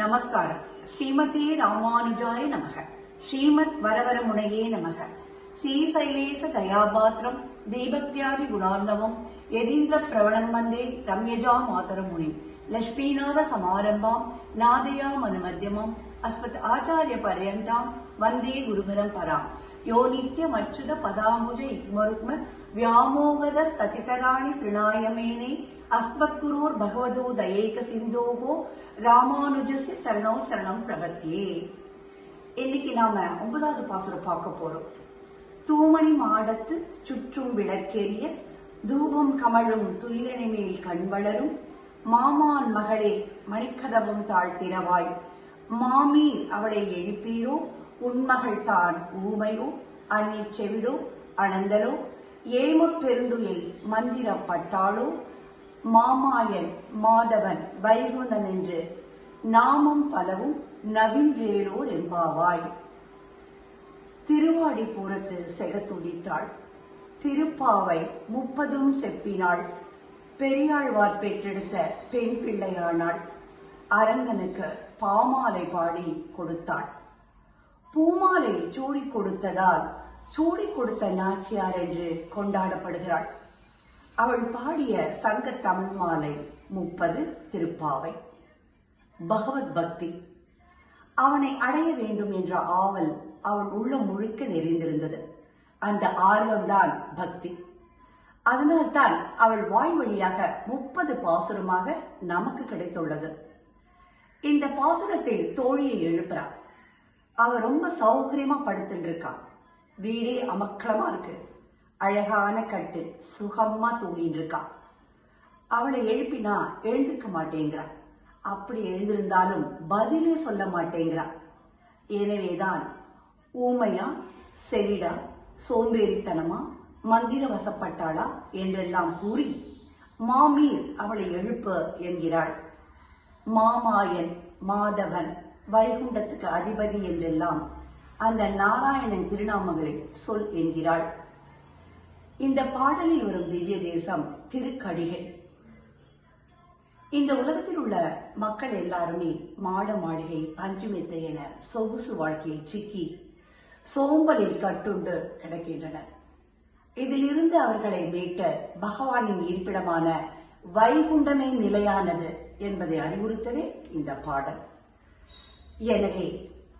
நமஸ்காரம். ஸ்ரீமதே ராமானுஜாய நமக. ஸ்ரீமத் வரவரமுனையே நமக. ஸ்ரீசைலேச தயாபாத்திரம் தீபக்தியாதி குணார்ணவம் யதீந்திர பிரவணம் வந்தே ரம்யஜா மாதரம் முனி லக்ஷ்மீநாத சமாரம்பாம் நாதயா மனுமத்தியமம் அஸ்மத் ஆச்சாரிய பர்யந்தாம் வந்தே குருபரம் பராம் யோ நித்யம் அச்சுத பதாமுஜ இக்மருக்ம வியாமோகத ஸ்ததிதராணி திருநாயமேனே அஸ்மத்குரோர் பகவதோ தயேக சிந்தோகோ ராமானுஜஸ்ய சரணோ சரணம் பிரபத்தியே. இன்னைக்கு நாம 9வது பாசுரம் பார்க்க போறோம். தூமணி மாடத்து சுற்றும் விளக்கெரிய தூபம் கமழும் துயிலணி மேல் கண் வளரும் மாமான் மகளே மணிக்கதவும் தாழ்த்தினவாய் மாமீர் அவளை எழுப்பீரோ உன்மகள் தான் ஊமையோ அன்னி செவிடோ அனந்தலோ ஏம பெருந்துயில் மந்திரப்பட்டாளோ மாமாயன் மாதவன் வைகுண்டன் என்று நாமம் பலவும் நவின்றேலோர் என்பாவாய். திருவாடிபுரத்து செகத்துதித்தாள் திருப்பாவை 30 செப்பினாள். பெரியாழ்வார் பெற்றெடுத்த பெண் பிள்ளையானாள். அரங்கனுக்கு பாமாலை பாடி கொடுத்தாள். பூமாலை சூடி கொடுத்ததால் சூடி கொடுத்த நாச்சியார் என்று கொண்டாடப்படுகிறாள். அவள் பாடிய சங்க தமிழ் மாலை 30 திருப்பாவை. பகவத் பக்தி. அவனை அடைய வேண்டும் என்ற ஆவல் அவள் உள்ளம் முழுக்க நிறைந்திருந்தது. அந்த ஆர்வம்தான் பக்தி. அதனால்தான் அவள் வாய் வழியாக 30 பாசுரமாக நமக்கு கிடைத்துள்ளது. இந்த பாசுரத்தில் தோழியை எழுப்புறார். அவ ரொம்ப சௌகரியமா படுத்துட்டு இருக்கா. வீடே அமக்களமா இருக்கு. அழகான கட்டு சுகமா தூங்கிட்டு இருக்கா. அவளை எழுப்பினா எழுந்திருக்க மாட்டேங்கிறா. அப்படி எழுந்திருந்தாலும் பதிலே சொல்ல மாட்டேங்கிறா. எனவேதான் ஊமையா செவிடா சோம்பேறித்தனமா மந்திர வசப்பட்டாளா என்றெல்லாம் கூறி மாமீர் அவளை எழுப்ப என்கிறாள். மாமாயன் மாதவன் வைகுண்டத்துக்கு அதிபதி என்றெல்லாம் அந்த நாராயணன் திருநாமங்களை சொல் என்கிறாள். இந்த பாடலில் வரும் திவ்ய தேசம் திருக்கடிகை. இந்த உலகத்தில் உள்ள மக்கள் எல்லாருமே மாட மாளிகை பஞ்சுமெத்தை என சொகுசு வாழ்க்கையில் சிக்கி சோம்பலில் கட்டுண்டு கிடக்கின்றனர். இதிலிருந்து அவர்களை மீட்ட பகவானின் இருப்பிடமான வைகுண்டமே நிலையானது என்பதை அறிவுறுத்தவே இந்த பாடல். எனவே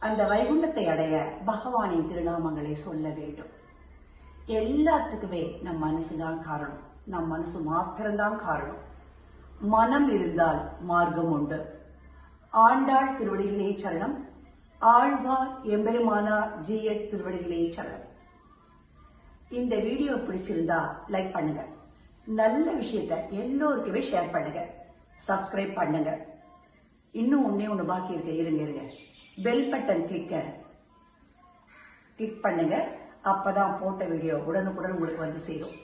அந்த வைகுண்டத்தை அடைய பகவானின் திருநாமங்களை சொல்ல வேண்டும். எல்லாத்துக்குமே நம் மனசுதான் காரணம். நம் மனசு மாத்திரம்தான் காரணம். மனம் இருந்தால் மார்க்கம் உண்டு. ஆண்டாள் திருவடிகளே சரணம். ஆழ்வார் எம்பெருமானார் ஜிஎட் திருவடிகளே சரணம். இந்த வீடியோ பிடிச்சிருந்தா லைக் பண்ணுங்க. நல்ல விஷயத்த எல்லோருக்குமே ஷேர் பண்ணுங்க. சப்ஸ்கிரைப் பண்ணுங்க. இன்னும் ஒண்ணு பாக்கி இருக்க. இருங்க. பெல் பட்டன் கிளிக் பண்ணுங்க. அப்பதான் போட்ட வீடியோ உடனுக்குடன் உங்களுக்கு வந்து சேரும்.